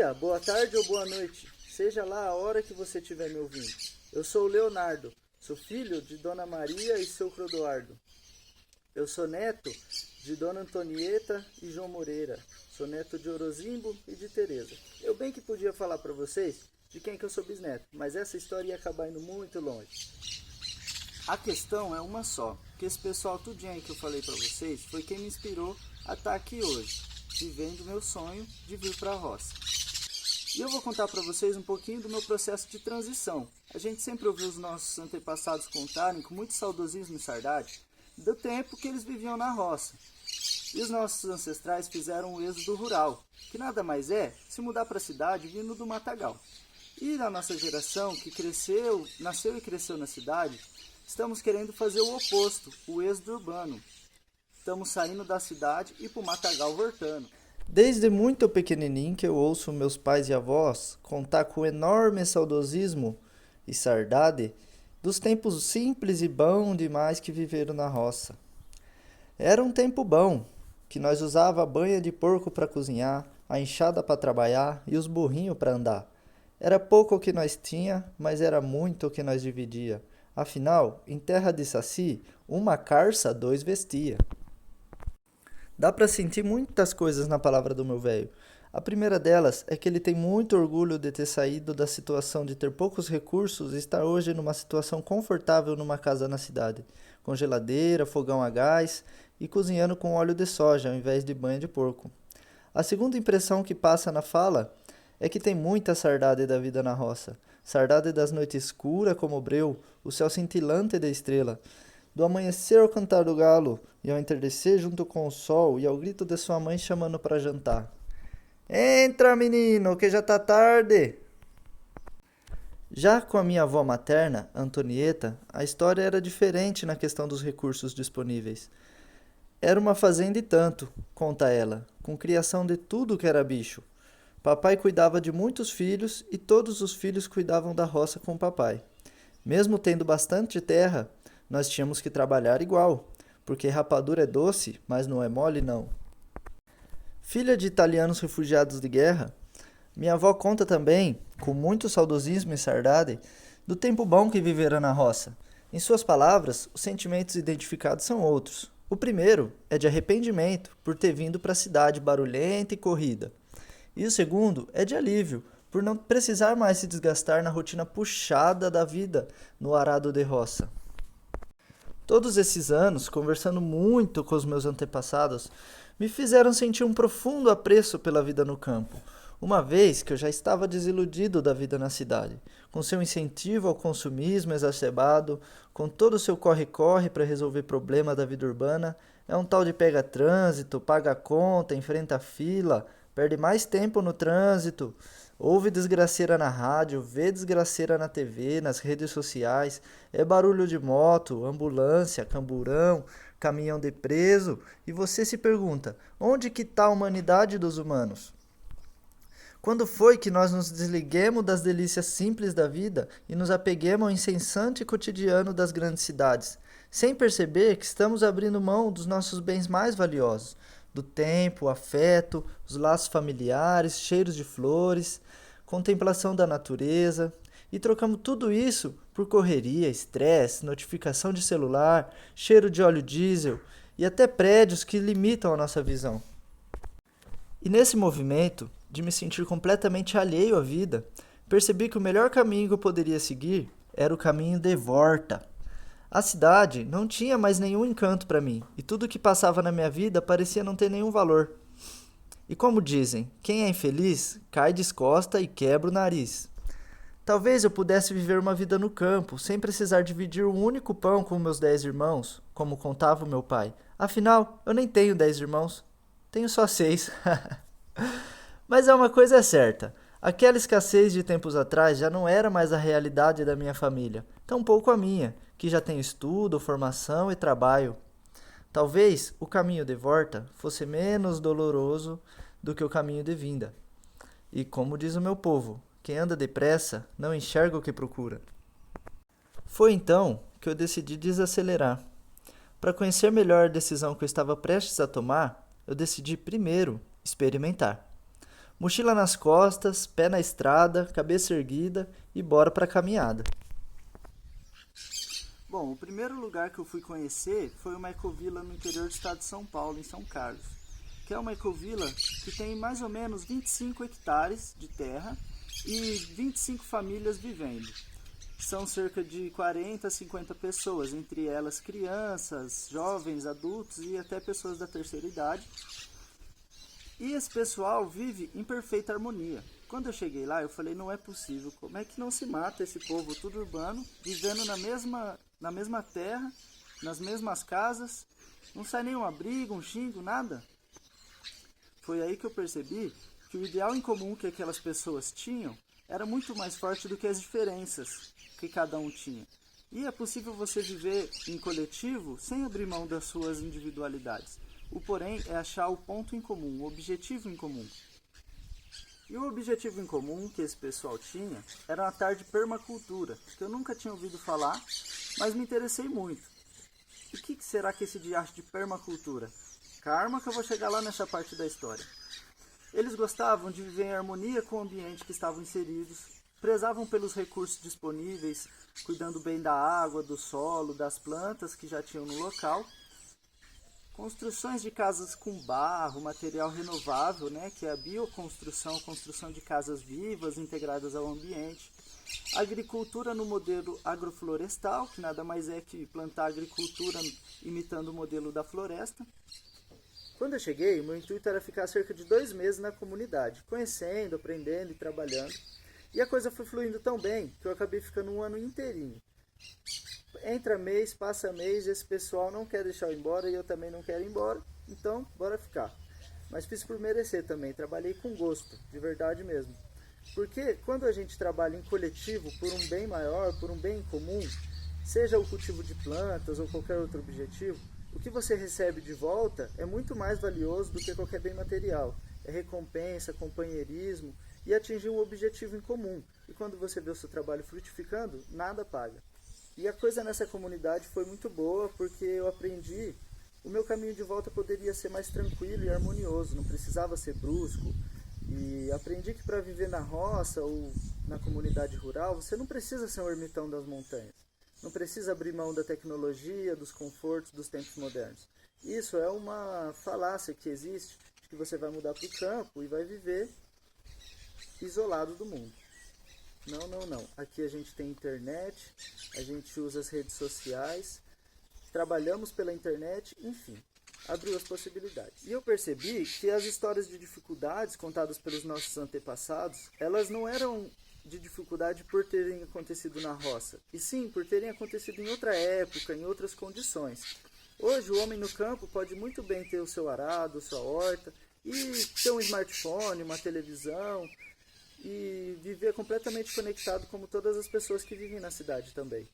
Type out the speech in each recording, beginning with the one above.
dia, boa tarde ou boa noite, seja lá a hora que você estiver me ouvindo. Eu sou o Leonardo, sou filho de Dona Maria e seu Clodoardo. Eu sou neto de Dona Antonieta e João Moreira. Sou neto de Orozimbo e de Teresa. Eu bem que podia falar para vocês de quem que eu sou bisneto, mas essa história ia acabar indo muito longe. A questão é uma só, que esse pessoal tudinho aí que eu falei para vocês foi quem me inspirou a estar aqui hoje, vivendo meu sonho de vir para a roça. E eu vou contar para vocês um pouquinho do meu processo de transição. A gente sempre ouviu os nossos antepassados contarem com muito saudosismo e saudade do tempo que eles viviam na roça. E os nossos ancestrais fizeram o êxodo rural, que nada mais é se mudar para a cidade vindo do matagal. E na nossa geração, que nasceu e cresceu na cidade, estamos querendo fazer o oposto, o êxodo urbano. Estamos saindo da cidade e para o matagal voltando. Desde muito pequenininho que eu ouço meus pais e avós contar com enorme saudosismo e saudade dos tempos simples e bons demais que viveram na roça. Era um tempo bom, que nós usava a banha de porco para cozinhar, a enxada para trabalhar e os burrinhos para andar. Era pouco o que nós tinha, mas era muito o que nós dividia. Afinal, em terra de saci, uma carça dois vestia. Dá para sentir muitas coisas na palavra do meu velho. A primeira delas é que ele tem muito orgulho de ter saído da situação de ter poucos recursos e estar hoje numa situação confortável numa casa na cidade, com geladeira, fogão a gás e cozinhando com óleo de soja ao invés de banha de porco. A segunda impressão que passa na fala é que tem muita saudade da vida na roça. Saudade das noites escuras como o breu, o céu cintilante da estrela, do amanhecer ao cantar do galo e ao entardecer junto com o sol e ao grito de sua mãe chamando para jantar. Entra, menino, que já tá tarde! Já com a minha avó materna, Antonieta, a história era diferente na questão dos recursos disponíveis. Era uma fazenda e tanto, conta ela, com criação de tudo que era bicho. Papai cuidava de muitos filhos e todos os filhos cuidavam da roça com o papai. Mesmo tendo bastante terra, nós tínhamos que trabalhar igual, porque rapadura é doce, mas não é mole não. Filha de italianos refugiados de guerra, minha avó conta também, com muito saudosismo e saudade, do tempo bom que vivera na roça. Em suas palavras, os sentimentos identificados são outros. O primeiro é de arrependimento por ter vindo para a cidade barulhenta e corrida. E o segundo é de alívio, por não precisar mais se desgastar na rotina puxada da vida no arado de roça. Todos esses anos, conversando muito com os meus antepassados, me fizeram sentir um profundo apreço pela vida no campo, uma vez que eu já estava desiludido da vida na cidade, com seu incentivo ao consumismo exacerbado, com todo o seu corre-corre para resolver problema da vida urbana, é um tal de pega trânsito, paga a conta, enfrenta a fila, perde mais tempo no trânsito, ouve desgraceira na rádio, vê desgraceira na TV, nas redes sociais, é barulho de moto, ambulância, camburão, caminhão de preso, e você se pergunta, onde que está a humanidade dos humanos? Quando foi que nós nos desliguemos das delícias simples da vida e nos apeguemos ao incessante cotidiano das grandes cidades, sem perceber que estamos abrindo mão dos nossos bens mais valiosos, do tempo, o afeto, os laços familiares, cheiros de flores, contemplação da natureza, e trocamos tudo isso por correria, estresse, notificação de celular, cheiro de óleo diesel e até prédios que limitam a nossa visão. E nesse movimento de me sentir completamente alheio à vida, percebi que o melhor caminho que eu poderia seguir era o caminho de volta. A cidade não tinha mais nenhum encanto para mim, e tudo que passava na minha vida parecia não ter nenhum valor. E como dizem, quem é infeliz cai descosta e quebra o nariz. Talvez eu pudesse viver uma vida no campo, sem precisar dividir um único pão com meus 10 irmãos, como contava o meu pai. Afinal, eu nem tenho 10 irmãos, tenho só 6. Mas uma coisa é certa, aquela escassez de tempos atrás já não era mais a realidade da minha família, tampouco a minha, que já tem estudo, formação e trabalho. Talvez o caminho de volta fosse menos doloroso do que o caminho de vinda. E como diz o meu povo, quem anda depressa não enxerga o que procura. Foi então que eu decidi desacelerar. Para conhecer melhor a decisão que eu estava prestes a tomar, eu decidi primeiro experimentar. Mochila nas costas, pé na estrada, cabeça erguida e bora pra caminhada. Bom, o primeiro lugar que eu fui conhecer foi uma ecovila no interior do estado de São Paulo, em São Carlos, que é uma ecovila que tem mais ou menos 25 hectares de terra e 25 famílias vivendo. São cerca de 40 a 50 pessoas, entre elas crianças, jovens, adultos e até pessoas da terceira idade. E esse pessoal vive em perfeita harmonia. Quando eu cheguei lá, eu falei, não é possível, como é que não se mata esse povo tudo urbano, vivendo na mesma terra, nas mesmas casas, não sai nenhuma briga, um xingo, nada? Foi aí que eu percebi que o ideal em comum que aquelas pessoas tinham era muito mais forte do que as diferenças que cada um tinha. E é possível você viver em coletivo sem abrir mão das suas individualidades. O porém é achar o ponto em comum, o objetivo em comum. E o objetivo em comum que esse pessoal tinha era uma tarde de permacultura, que eu nunca tinha ouvido falar, mas me interessei muito. E o que será que esse dia acha de permacultura? Calma que eu vou chegar lá nessa parte da história. Eles gostavam de viver em harmonia com o ambiente que estavam inseridos, prezavam pelos recursos disponíveis, cuidando bem da água, do solo, das plantas que já tinham no local. Construções de casas com barro, material renovável, que é a bioconstrução, construção de casas vivas integradas ao ambiente. Agricultura no modelo agroflorestal, que nada mais é que plantar agricultura imitando o modelo da floresta. Quando eu cheguei, meu intuito era ficar cerca de 2 meses na comunidade, conhecendo, aprendendo e trabalhando. E a coisa foi fluindo tão bem que eu acabei ficando um ano inteirinho. Entra mês, passa mês, esse pessoal não quer deixar eu ir embora e eu também não quero ir embora, então bora ficar. Mas fiz por merecer também, trabalhei com gosto, de verdade mesmo. Porque quando a gente trabalha em coletivo por um bem maior, por um bem comum, seja o cultivo de plantas ou qualquer outro objetivo, o que você recebe de volta é muito mais valioso do que qualquer bem material. É recompensa, companheirismo e atingir um objetivo em comum. E quando você vê o seu trabalho frutificando, nada paga. E a coisa nessa comunidade foi muito boa porque eu aprendi, o meu caminho de volta poderia ser mais tranquilo e harmonioso, não precisava ser brusco. E aprendi que para viver na roça ou na comunidade rural, você não precisa ser um ermitão das montanhas. Não precisa abrir mão da tecnologia, dos confortos dos tempos modernos. Isso é uma falácia que existe, de que você vai mudar para o campo e vai viver isolado do mundo. Não, não, não. Aqui a gente tem internet, a gente usa as redes sociais, trabalhamos pela internet, enfim, abriu as possibilidades. E eu percebi que as histórias de dificuldades contadas pelos nossos antepassados, elas não eram de dificuldade por terem acontecido na roça, e sim por terem acontecido em outra época, em outras condições. Hoje o homem no campo pode muito bem ter o seu arado, sua horta, e ter um smartphone, uma televisão, e viver completamente conectado como todas as pessoas que vivem na cidade também.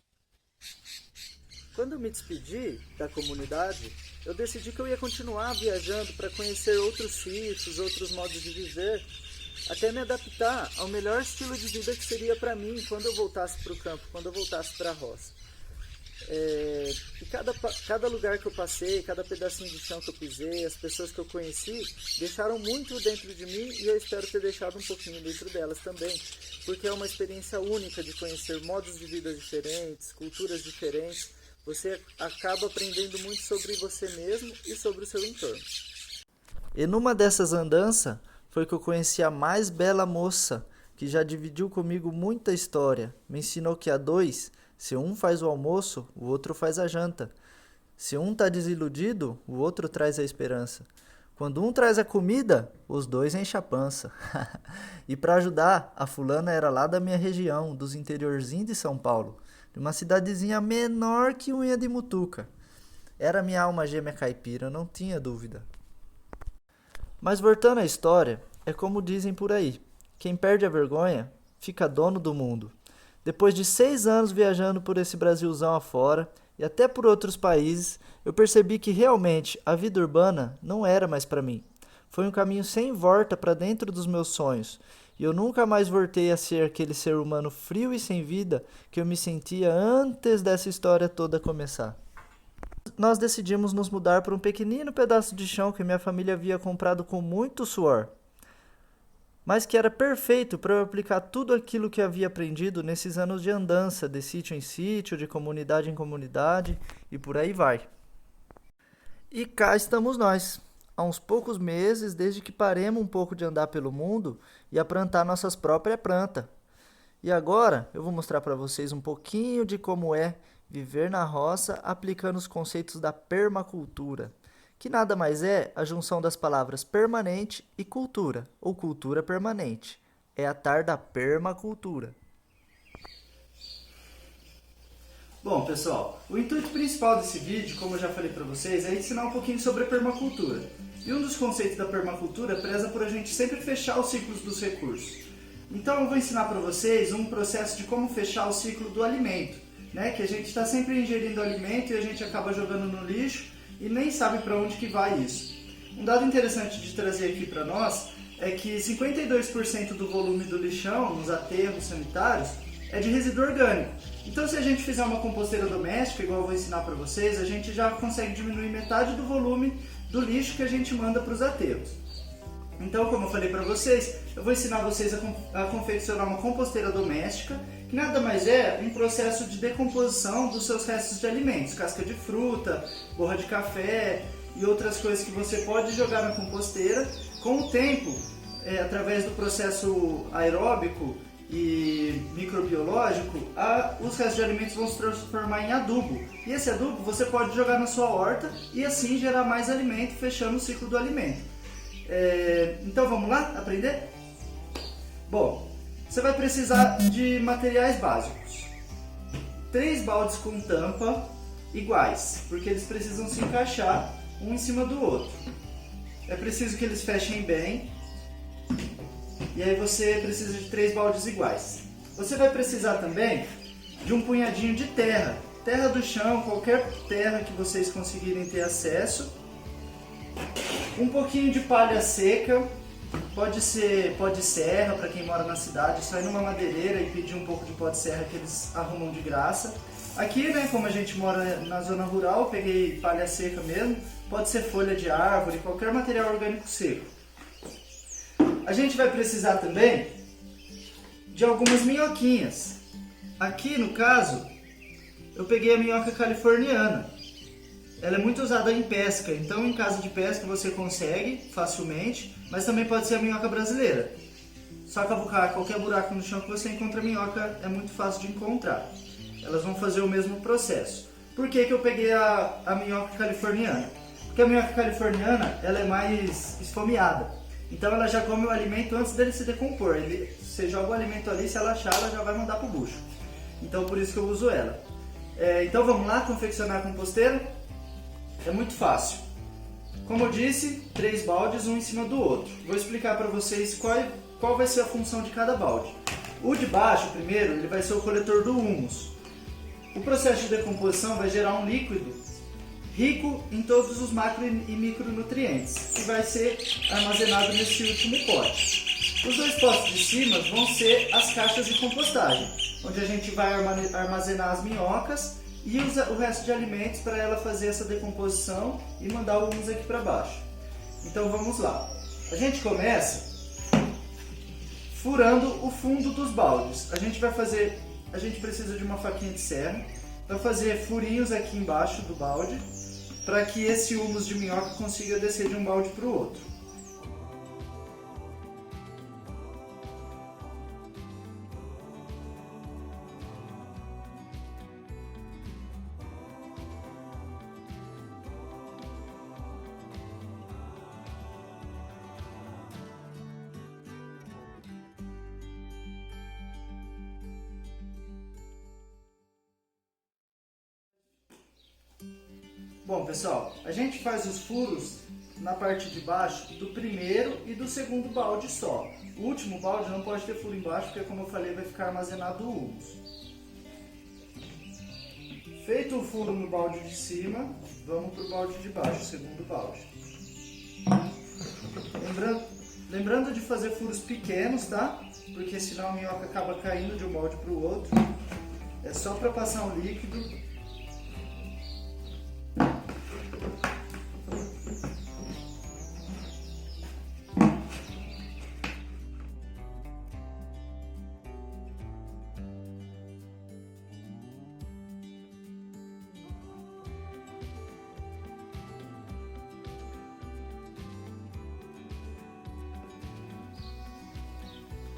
Quando eu me despedi da comunidade, eu decidi que eu ia continuar viajando para conhecer outros sítios, outros modos de viver, até me adaptar ao melhor estilo de vida que seria para mim quando eu voltasse para o campo, quando eu voltasse para a roça. E cada lugar que eu passei, cada pedacinho de chão que eu pisei, as pessoas que eu conheci, deixaram muito dentro de mim e eu espero ter deixado um pouquinho dentro delas também, porque é uma experiência única de conhecer modos de vida diferentes, culturas diferentes. Você acaba aprendendo muito sobre você mesmo e sobre o seu entorno. E numa dessas andanças foi que eu conheci a mais bela moça, que já dividiu comigo muita história. Me ensinou que a dois, se um faz o almoço, o outro faz a janta. Se um está desiludido, o outro traz a esperança. Quando um traz a comida, os dois enchem a pança. E para ajudar, a fulana era lá da minha região, dos interiorzinhos de São Paulo, de uma cidadezinha menor que Unha de Mutuca. Era minha alma gêmea caipira, não tinha dúvida. Mas voltando à história, é como dizem por aí, quem perde a vergonha fica dono do mundo. Depois de 6 anos viajando por esse Brasilzão afora e até por outros países, eu percebi que realmente a vida urbana não era mais para mim. Foi um caminho sem volta para dentro dos meus sonhos, e eu nunca mais voltei a ser aquele ser humano frio e sem vida que eu me sentia antes dessa história toda começar. Nós decidimos nos mudar para um pequenino pedaço de chão que minha família havia comprado com muito suor. mas que era perfeito para eu aplicar tudo aquilo que havia aprendido nesses anos de andança, de sítio em sítio, de comunidade em comunidade e por aí vai. E cá estamos nós, há uns poucos meses desde que paremos um pouco de andar pelo mundo e a plantar nossas próprias plantas. E agora eu vou mostrar para vocês um pouquinho de como é viver na roça aplicando os conceitos da permacultura, que nada mais é a junção das palavras permanente e cultura, ou cultura permanente. É a tal da permacultura. Bom, pessoal, o intuito principal desse vídeo, como eu já falei para vocês, é ensinar um pouquinho sobre a permacultura. E um dos conceitos da permacultura preza por a gente sempre fechar os ciclos dos recursos. Então eu vou ensinar para vocês um processo de como fechar o ciclo do alimento, né? Que a gente está sempre ingerindo alimento e a gente acaba jogando no lixo e nem sabe para onde que vai isso. Um dado interessante de trazer aqui para nós é que 52% do volume do lixão nos aterros sanitários é de resíduo orgânico. Então se a gente fizer uma composteira doméstica, igual eu vou ensinar para vocês, a gente já consegue diminuir metade do volume do lixo que a gente manda para os aterros. Então, como eu falei para vocês, eu vou ensinar vocês a confeccionar uma composteira doméstica, que nada mais é um processo de decomposição dos seus restos de alimentos, casca de fruta, borra de café e outras coisas que você pode jogar na composteira. Com o tempo, através do processo aeróbico e microbiológico, os restos de alimentos vão se transformar em adubo. E esse adubo você pode jogar na sua horta e assim gerar mais alimento, fechando o ciclo do alimento. Então vamos lá aprender? Bom, você vai precisar de materiais básicos. 3 baldes com tampa iguais, porque eles precisam se encaixar um em cima do outro. É preciso que eles fechem bem. E aí você precisa de 3 baldes iguais. Você vai precisar também de um punhadinho de terra. Terra do chão, qualquer terra que vocês conseguirem ter acesso. Um pouquinho de palha seca, pode ser pó de serra para quem mora na cidade, só ir numa madeireira e pedir um pouco de pó de serra que eles arrumam de graça. Aqui, né, como a gente mora na zona rural, eu peguei palha seca mesmo, pode ser folha de árvore, qualquer material orgânico seco. A gente vai precisar também de algumas minhoquinhas. Aqui no caso, eu peguei a minhoca californiana. Ela é muito usada em pesca, então em casa de pesca você consegue facilmente, mas também pode ser a minhoca brasileira. Só cavucar qualquer buraco no chão que você encontra a minhoca, é muito fácil de encontrar. Elas vão fazer o mesmo processo. Por que eu peguei a minhoca californiana? Porque a minhoca californiana ela é mais esfomeada. Então ela já come o alimento antes dele se decompor. Você joga o alimento ali, se ela achar, ela já vai mandar para o bucho. Então por isso que eu uso ela. Então vamos lá confeccionar a composteira? É muito fácil. Como eu disse, 3 baldes, um em cima do outro. Vou explicar para vocês qual vai ser a função de cada balde. O de baixo, primeiro, ele vai ser o coletor do humus. O processo de decomposição vai gerar um líquido rico em todos os macro e micronutrientes, que vai ser armazenado nesse último pote. Os 2 potes de cima vão ser as caixas de compostagem, onde a gente vai armazenar as minhocas e o resto de alimentos para ela fazer essa decomposição e mandar o humus aqui para baixo. Então vamos lá. A gente começa furando o fundo dos baldes. A gente precisa de uma faquinha de serra para fazer furinhos aqui embaixo do balde, para que esse humus de minhoca consiga descer de um balde para o outro. Bom, pessoal, a gente faz os furos na parte de baixo do primeiro e do segundo balde só. O último balde não pode ter furo embaixo, porque, como eu falei, vai ficar armazenado o humus. Feito o furo no balde de cima, vamos para o balde de baixo, o segundo balde. Lembrando de fazer furos pequenos, tá? Porque senão a minhoca acaba caindo de um balde para o outro. É só para passar um líquido.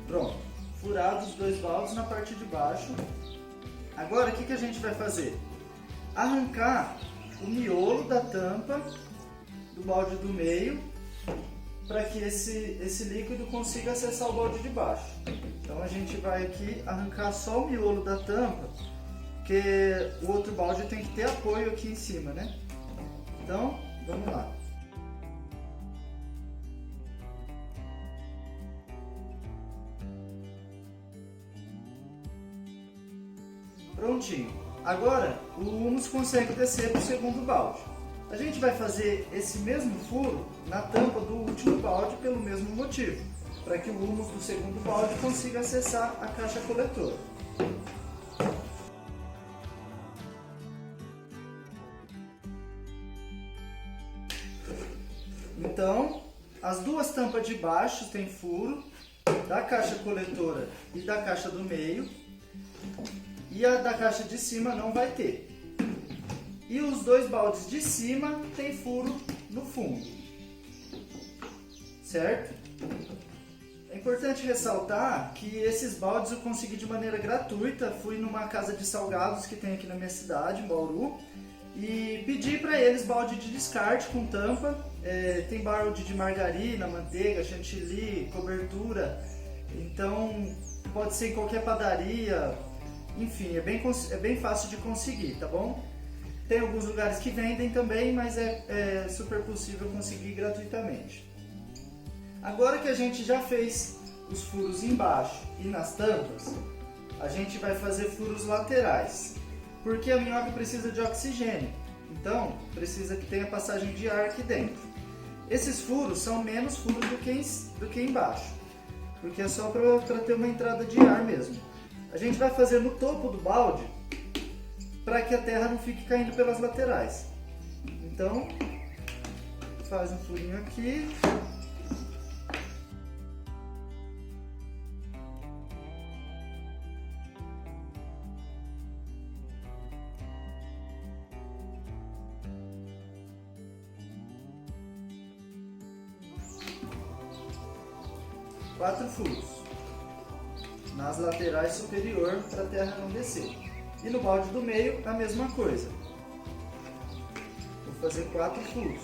Pronto, furados os 2 baldes na parte de baixo. Agora o que a gente vai fazer? Arrancar o miolo da tampa do balde do meio para que esse líquido consiga acessar o balde de baixo. Então a gente vai aqui arrancar só o miolo da tampa, porque o outro balde tem que ter apoio aqui em cima, né? Então, vamos lá. Prontinho. Agora o humus consegue descer para o segundo balde. A gente vai fazer esse mesmo furo na tampa do último balde pelo mesmo motivo, para que o humus do segundo balde consiga acessar a caixa coletora. Então, as 2 tampas de baixo têm furo, da caixa coletora e da caixa do meio, e a da caixa de cima não vai ter. E os 2 baldes de cima tem furo no fundo, certo? É importante ressaltar que esses baldes eu consegui de maneira gratuita. Fui numa casa de salgados que tem aqui na minha cidade, em Bauru, e pedi para eles balde de descarte com tampa. Tem balde de margarina, manteiga, chantilly, cobertura, então pode ser em qualquer padaria, enfim, é bem fácil de conseguir, tá bom? Tem alguns lugares que vendem também, mas é super possível conseguir gratuitamente. Agora que a gente já fez os furos embaixo e nas tampas, a gente vai fazer furos laterais, porque a minhoca precisa de oxigênio, então precisa que tenha passagem de ar aqui dentro. Esses furos são menos furos do que embaixo, porque é só para ter uma entrada de ar mesmo. A gente vai fazer no topo do balde, para que a terra não fique caindo pelas laterais. Então, faz um furinho aqui. Quatro furos nas laterais superior para a terra não descer. E no balde do meio a mesma coisa. Vou fazer 4 furos.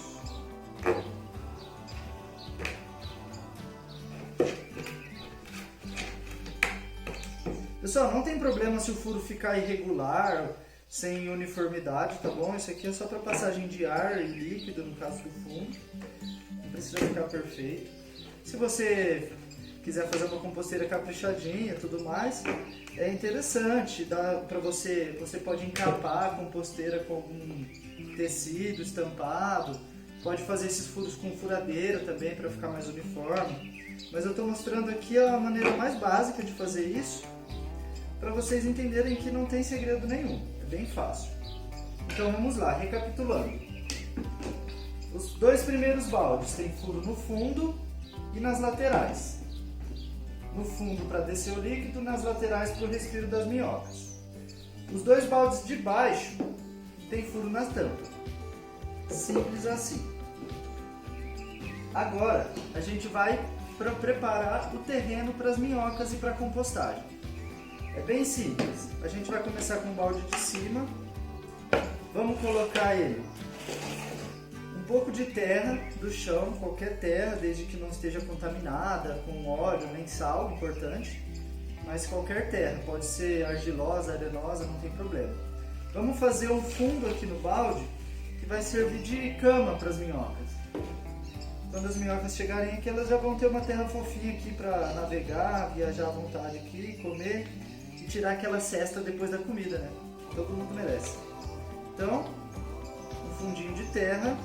Pessoal, não tem problema se o furo ficar irregular, sem uniformidade, tá bom? Isso aqui é só para passagem de ar e líquido, no caso do fundo. Não precisa ficar perfeito. Se você quiser fazer uma composteira caprichadinha e tudo mais, é interessante, dá para você pode encapar a composteira com algum tecido estampado, pode fazer esses furos com furadeira também para ficar mais uniforme, mas eu estou mostrando aqui a maneira mais básica de fazer isso, para vocês entenderem que não tem segredo nenhum, é bem fácil. Então vamos lá, recapitulando. Os 2 primeiros baldes têm furo no fundo e nas laterais. No fundo para descer o líquido, nas laterais para o respiro das minhocas. Os 2 baldes de baixo tem furo nas tampas. Simples assim. Agora a gente vai preparar o terreno para as minhocas e para a compostagem. É bem simples. A gente vai começar com o balde de cima. Vamos colocar ele um pouco de terra do chão, qualquer terra, desde que não esteja contaminada com óleo nem sal, importante, mas qualquer terra, pode ser argilosa, arenosa, não tem problema. Vamos fazer um fundo aqui no balde que vai servir de cama para as minhocas. Quando as minhocas chegarem aqui, elas já vão ter uma terra fofinha aqui para navegar, viajar à vontade aqui, comer e tirar aquela cesta depois da comida, né? Todo mundo merece. Então, um fundinho de terra.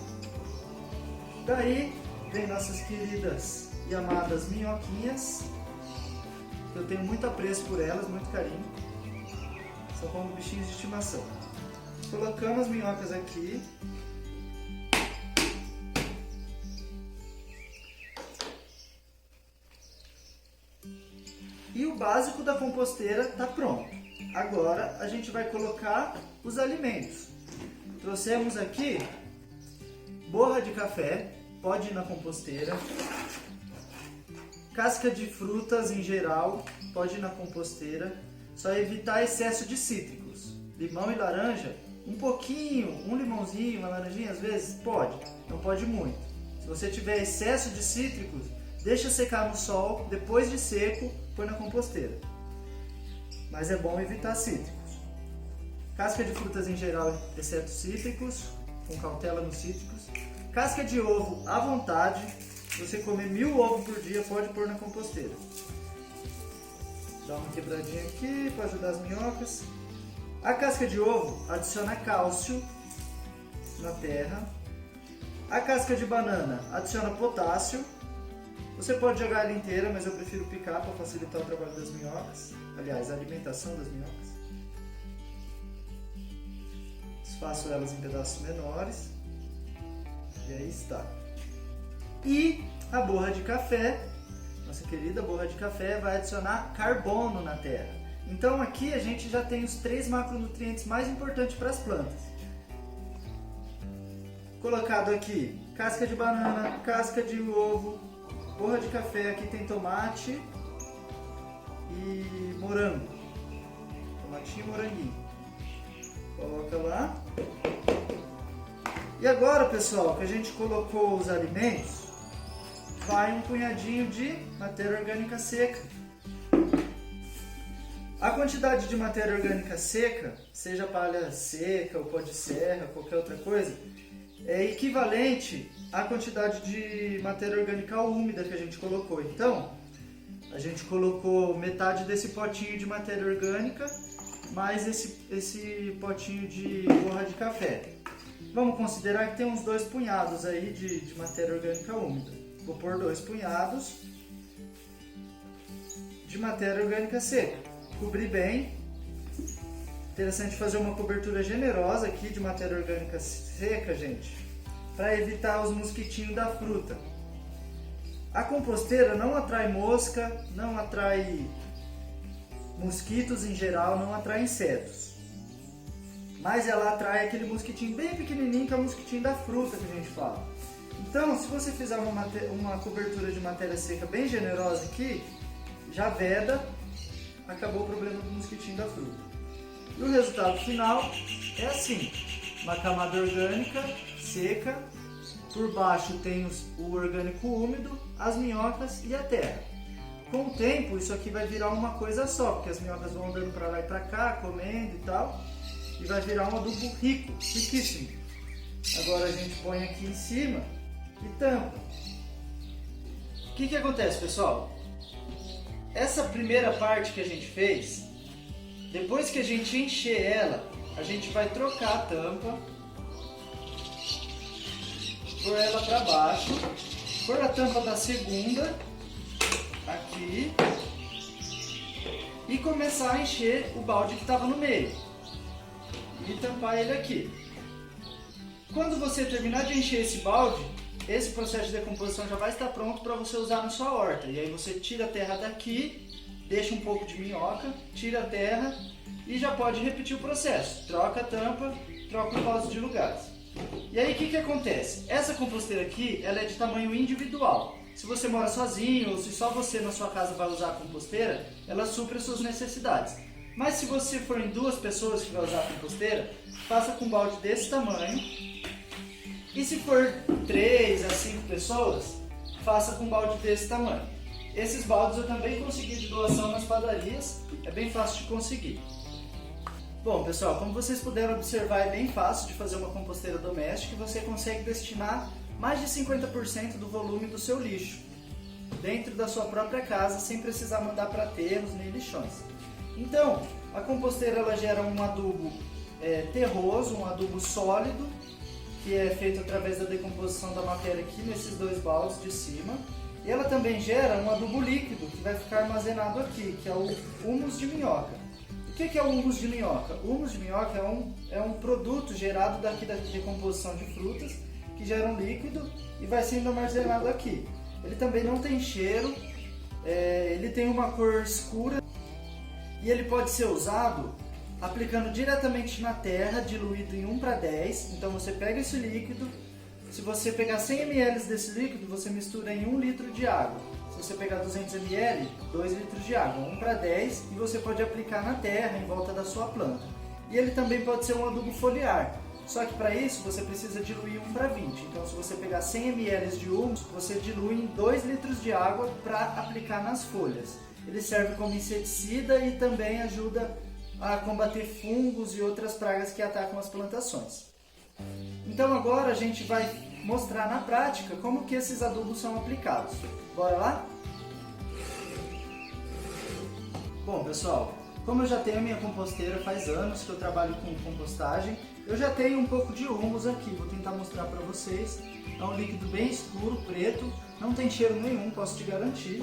Daí vem nossas queridas e amadas minhoquinhas, que eu tenho muito apreço por elas, muito carinho. São como bichinhos de estimação. Colocamos as minhocas aqui. E o básico da composteira está pronto. Agora a gente vai colocar os alimentos. Trouxemos aqui borra de café, pode ir na composteira, casca de frutas em geral, pode ir na composteira, só evitar excesso de cítricos. Limão e laranja, um pouquinho, um limãozinho, uma laranjinha às vezes, pode, não pode muito. Se você tiver excesso de cítricos, deixa secar no sol, depois de seco, põe na composteira. Mas é bom evitar cítricos. Casca de frutas em geral, exceto cítricos, com cautela nos cítricos. Casca de ovo à vontade, se você comer 1000 ovos por dia, pode pôr na composteira. Dá uma quebradinha aqui para ajudar as minhocas. A casca de ovo adiciona cálcio na terra. A casca de banana adiciona potássio. Você pode jogar ela inteira, mas eu prefiro picar para facilitar o trabalho das minhocas. Aliás, a alimentação das minhocas. Desfaço elas em pedaços menores. E aí está. E a borra de café, nossa querida borra de café, vai adicionar carbono na terra. Então aqui a gente já tem os 3 macronutrientes mais importantes para as plantas. Colocado aqui casca de banana, casca de ovo, borra de café, aqui tem tomate e morango. Tomatinho e moranguinho. Coloca lá. E agora, pessoal, que a gente colocou os alimentos, vai um punhadinho de matéria orgânica seca. A quantidade de matéria orgânica seca, seja palha seca ou pó de serra, qualquer outra coisa, é equivalente à quantidade de matéria orgânica úmida que a gente colocou. Então, a gente colocou metade desse potinho de matéria orgânica, mais esse potinho de borra de café. Vamos considerar que tem uns 2 punhados aí de matéria orgânica úmida. Vou pôr 2 punhados de matéria orgânica seca. Cobrir bem. Interessante fazer uma cobertura generosa aqui de matéria orgânica seca, gente, para evitar os mosquitinhos da fruta. A composteira não atrai mosca, não atrai mosquitos em geral, não atrai insetos. Mas ela atrai aquele mosquitinho bem pequenininho, que é o mosquitinho da fruta que a gente fala. Então, se você fizer uma cobertura de matéria seca bem generosa aqui, já veda, acabou o problema do mosquitinho da fruta. E o resultado final é assim: uma camada orgânica seca, por baixo tem o orgânico úmido, as minhocas e a terra. Com o tempo, isso aqui vai virar uma coisa só, porque as minhocas vão andando para lá e para cá, comendo e tal, e vai virar um adubo rico, riquíssimo. Agora a gente põe aqui em cima e tampa. O que acontece, pessoal? Essa primeira parte que a gente fez, depois que a gente encher ela, a gente vai trocar a tampa, pôr ela para baixo, pôr a tampa da segunda aqui e começar a encher o balde que estava no meio e tampar ele aqui. Quando você terminar de encher esse balde, esse processo de decomposição já vai estar pronto para você usar na sua horta. E aí você tira a terra daqui, deixa um pouco de minhoca, tira a terra e já pode repetir o processo. Troca a tampa, troca o vaso de lugares. E aí o que acontece? Essa composteira aqui, ela é de tamanho individual. Se você mora sozinho ou se só você na sua casa vai usar a composteira, ela supre as suas necessidades. Mas se você for em 2 pessoas que vai usar a composteira, faça com um balde desse tamanho. E se for 3 a 5 pessoas, faça com um balde desse tamanho. Esses baldes eu também consegui de doação nas padarias, é bem fácil de conseguir. Bom, pessoal, como vocês puderam observar, é bem fácil de fazer uma composteira doméstica e você consegue destinar mais de 50% do volume do seu lixo dentro da sua própria casa, sem precisar mandar para aterros nem lixões. Então, a composteira ela gera um adubo terroso, um adubo sólido, que é feito através da decomposição da matéria aqui nesses 2 baldes de cima. E ela também gera um adubo líquido que vai ficar armazenado aqui, que é o humus de minhoca. O que é o humus de minhoca? O humus de minhoca é um produto gerado daqui da decomposição de frutas, que gera um líquido e vai sendo armazenado aqui. Ele também não tem cheiro, ele tem uma cor escura e ele pode ser usado aplicando diretamente na terra, diluído em 1:10. Então você pega esse líquido, Se você pegar 100 ml desse líquido, você mistura em 1 litro de água. Se você pegar 200 ml, 2 litros de água, 1 para 10, e você pode aplicar na terra, em volta da sua planta. E ele também pode ser um adubo foliar, só que para isso você precisa diluir 1 para 20. Então se você pegar 100 ml de humus, você dilui em 2 litros de água para aplicar nas folhas. Ele serve como inseticida e também ajuda a combater fungos e outras pragas que atacam as plantações. Então agora a gente vai mostrar na prática como que esses adubos são aplicados. Bora lá? Bom pessoal, como eu já tenho a minha composteira faz anos que eu trabalho com compostagem, eu já tenho um pouco de humus aqui, vou tentar mostrar para vocês. É um líquido bem escuro, preto, não tem cheiro nenhum, posso te garantir.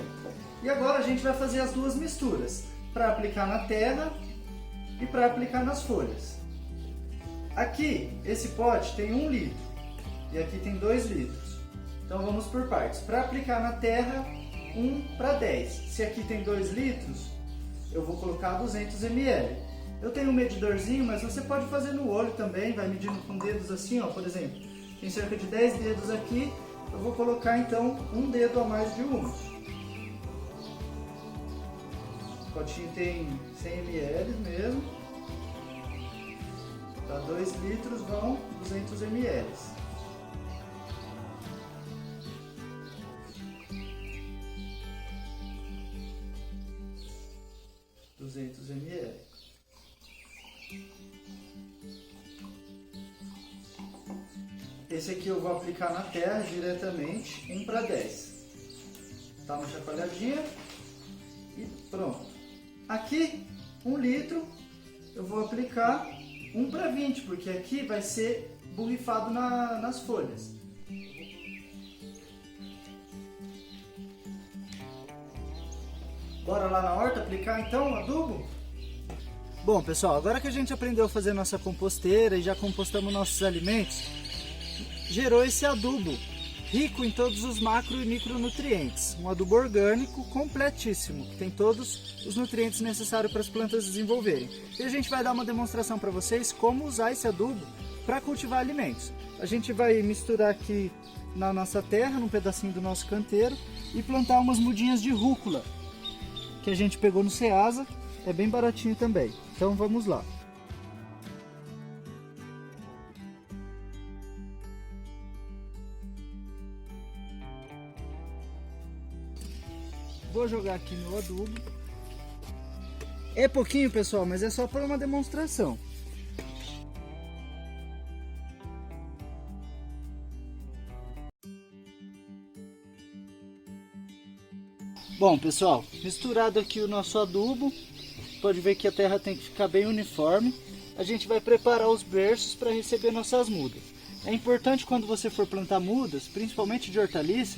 E agora a gente vai fazer as duas misturas, para aplicar na terra e para aplicar nas folhas. Aqui, esse pote tem 1 litro e aqui tem 2 litros. Então vamos por partes. Para aplicar na terra, 1 para 10. Se aqui tem 2 litros, eu vou colocar 200 ml. Eu tenho um medidorzinho, mas você pode fazer no olho também, vai medindo com dedos assim, ó, por exemplo. Tem cerca de 10 dedos aqui, eu vou colocar então 1 dedo a mais de humus. O potinho tem 100 ml mesmo. Para 2 litros vão 200 ml. Esse aqui eu vou aplicar na terra diretamente, 1 para 10. Dá uma chacoalhadinha e pronto. Aqui, 1 litro, eu vou aplicar 1 para 20, porque aqui vai ser borrifado nas folhas. Bora lá na horta aplicar então o adubo? Bom pessoal, agora que a gente aprendeu a fazer nossa composteira e já compostamos nossos alimentos, gerou esse adubo rico em todos os macro e micronutrientes. Um adubo orgânico completíssimo, que tem todos os nutrientes necessários para as plantas desenvolverem. E a gente vai dar uma demonstração para vocês como usar esse adubo para cultivar alimentos. A gente vai misturar aqui na nossa terra, num pedacinho do nosso canteiro, e plantar umas mudinhas de rúcula, que a gente pegou no Ceasa, é bem baratinho também. Então vamos lá. Vou jogar aqui meu adubo. É pouquinho pessoal, mas é só para uma demonstração. Bom pessoal, misturado aqui o nosso adubo, pode ver que a terra tem que ficar bem uniforme. A gente vai preparar os berços para receber nossas mudas. É importante quando você for plantar mudas, principalmente de hortaliça,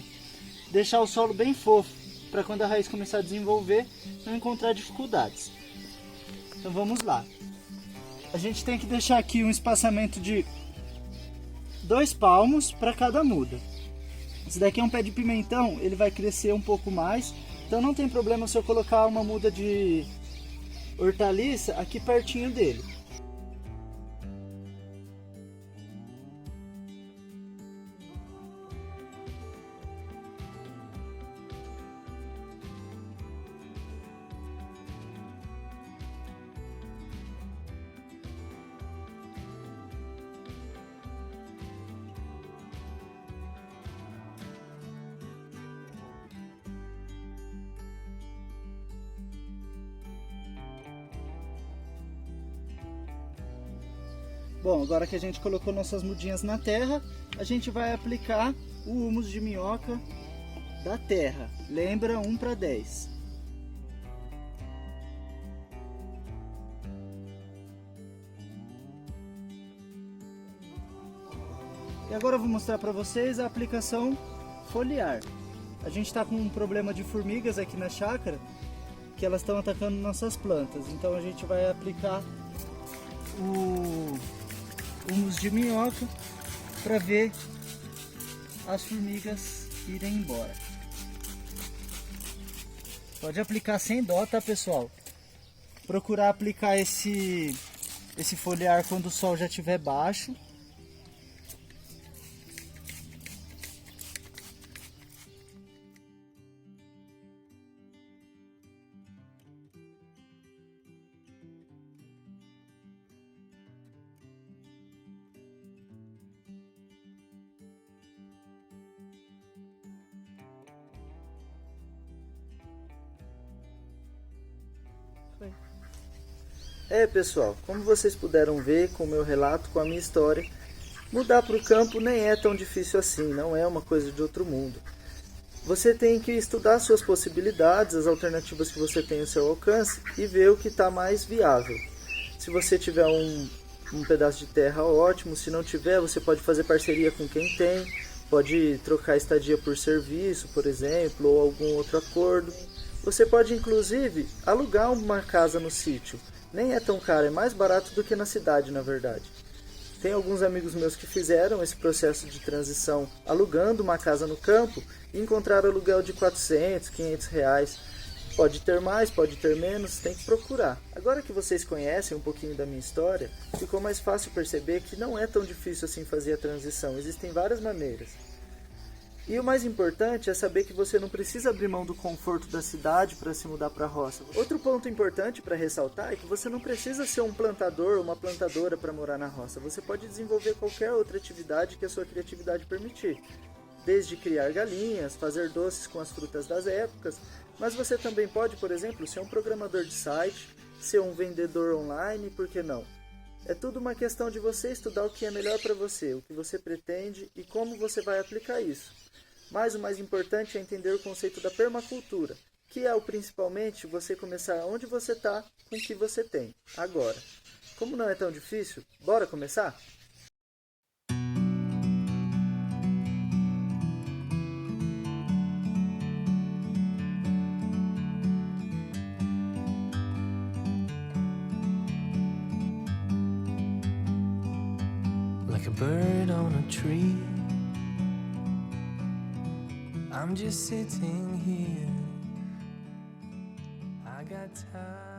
deixar o solo bem fofo, para quando a raiz começar a desenvolver, não encontrar dificuldades. Então vamos lá. A gente tem que deixar aqui um espaçamento de 2 palmos para cada muda. Esse daqui é um pé de pimentão, ele vai crescer um pouco mais, então não tem problema se eu colocar uma muda de hortaliça aqui pertinho dele. Bom, agora que a gente colocou nossas mudinhas na terra, a gente vai aplicar o humus de minhoca da terra. Lembra, 1 para 10. E agora eu vou mostrar para vocês a aplicação foliar. A gente está com um problema de formigas aqui na chácara, que elas estão atacando nossas plantas. Então a gente vai aplicar o humus de minhoca para ver as formigas irem embora. Pode aplicar sem dó, tá pessoal? Procurar aplicar esse foliar quando o sol já estiver baixo. Pessoal, como vocês puderam ver com o meu relato, com a minha história, mudar para o campo nem é tão difícil assim, não é uma coisa de outro mundo. Você tem que estudar suas possibilidades, as alternativas que você tem ao seu alcance e ver o que está mais viável. Se você tiver um pedaço de terra, ótimo. Se não tiver, você pode fazer parceria com quem tem, pode trocar estadia por serviço, por exemplo, ou algum outro acordo. Você pode inclusive alugar uma casa no sítio. Nem é tão caro, é mais barato do que na cidade, na verdade. Tem alguns amigos meus que fizeram esse processo de transição alugando uma casa no campo e encontraram aluguel de 400, 500 reais. Pode ter mais, pode ter menos, tem que procurar. Agora que vocês conhecem um pouquinho da minha história, ficou mais fácil perceber que não é tão difícil assim fazer a transição, existem várias maneiras. E o mais importante é saber que você não precisa abrir mão do conforto da cidade para se mudar para a roça. Outro ponto importante para ressaltar é que você não precisa ser um plantador ou uma plantadora para morar na roça. Você pode desenvolver qualquer outra atividade que a sua criatividade permitir. Desde criar galinhas, fazer doces com as frutas das épocas, mas você também pode, por exemplo, ser um programador de site, ser um vendedor online, por que não? É tudo uma questão de você estudar o que é melhor para você, o que você pretende e como você vai aplicar isso. Mas o mais importante é entender o conceito da permacultura, que é o principalmente você começar onde você está com o que você tem, agora. Como não é tão difícil, bora começar? Like a bird on a tree, I'm just sitting here. I got time.